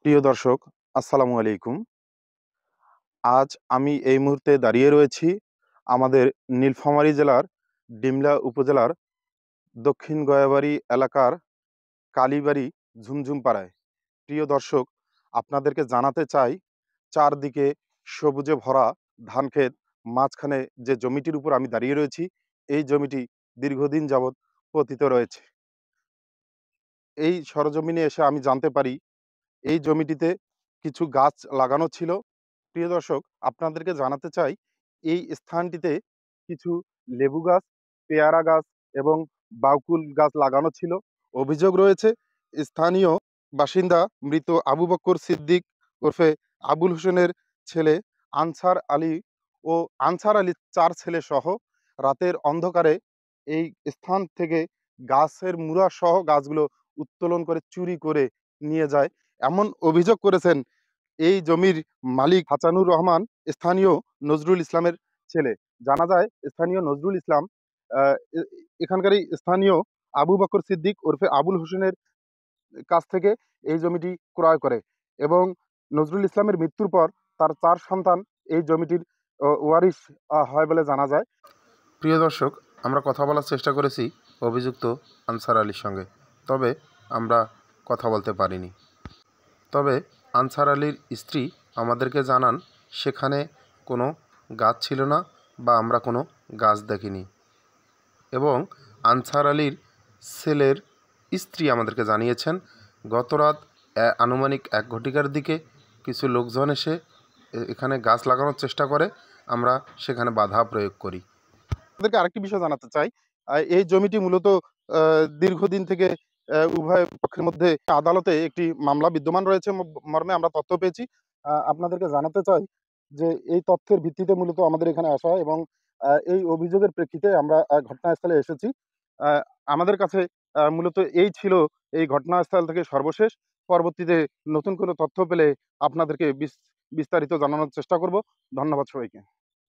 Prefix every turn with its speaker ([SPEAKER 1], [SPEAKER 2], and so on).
[SPEAKER 1] প্রিয় দর্শক, আসসালামু আলাইকুম। আজ আমি এই মুহূর্তে দাঁড়িয়ে রয়েছি আমাদের নীলফামারী জেলার ডিমলা উপজেলার দক্ষিণ গয়াবাড়ি এলাকার কালীবাড়ি ঝুমঝুম পাড়ায়। প্রিয় দর্শক, আপনাদেরকে জানাতে চাই, চারদিকে সবুজে ভরা ধানক্ষেত, মাঝখানে যে জমিটির উপর আমি দাঁড়িয়ে রয়েছি, এই জমিটি দীর্ঘদিন যাবৎ পতিত রয়েছে। এই সরজমিনে এসে আমি জানতে পারি এই জমিটিতে কিছু গাছ লাগানো ছিল। প্রিয় দর্শক, আপনাদেরকে জানাতে চাই, এই স্থানটিতে কিছু লেবু গাছ, পেয়ারা গাছ এবং বাউকুল গাছ লাগানো ছিল। অভিযোগ রয়েছে স্থানীয় বাসিন্দা মৃত আবু বক্কর সিদ্দিক ওরফে আবুল হোসেনের ছেলে আনসার আলী ও আনসার আলীর 4 ছেলে সহ রাতের অন্ধকারে এই স্থান থেকে গাছের মুড়া সহ গাছগুলো উত্তোলন করে চুরি করে নিয়ে যায়, এমন অভিযোগ করেছেন এই জমির মালিক হাসানুর রহমান, স্থানীয় নজরুল ইসলামের ছেলে। জানা যায় স্থানীয় নজরুল ইসলাম এখানকারই স্থানীয় আবু বকর সিদ্দিক ওরফে আবুল হোসেনের কাছ থেকে এই জমিটি ক্রয় করে এবং নজরুল ইসলামের মৃত্যুর পর তার 4 সন্তান এই জমিটির ওয়ারিশ হয় বলে জানা যায়। প্রিয় দর্শক, আমরা কথা বলার চেষ্টা করেছি অভিযুক্ত আনসার আলীর সঙ্গে, তবে আমরা কথা বলতে পারিনি। তবে আনসার আলীর স্ত্রী আমাদেরকে জানান সেখানে কোনো গাছ ছিল না বা আমরা কোনো গাছ দেখিনি, এবং আনসার আলীর ছেলের স্ত্রী আমাদেরকে জানিয়েছেন গতরাত আনুমানিক 1 ঘটিকার দিকে কিছু লোকজন এসে এখানে গাছ লাগানোর চেষ্টা করে, আমরা সেখানে বাধা প্রয়োগ করি। আপনাদেরকে আরেকটি বিষয় জানাতে চাই, এই জমিটি মূলত দীর্ঘদিন থেকে উভয় পক্ষের মধ্যে আদালতে একটি মামলা বিদ্যমান রয়েছে মর্মে আমরা তথ্য পেয়েছি। আপনাদেরকে জানাতে চাই যে এই তথ্যের ভিত্তিতে মূলত আমাদের এখানে আসা এবং এই অভিযোগের প্রেক্ষিতে আমরা ঘটনাস্থলে এসেছি। আমাদের কাছে মূলত এই ছিল এই ঘটনাস্থল থেকে সর্বশেষ। পরবর্তীতে নতুন কোনো তথ্য পেলে আপনাদেরকে বিস্তারিত জানানোর চেষ্টা করব। ধন্যবাদ সবাইকে।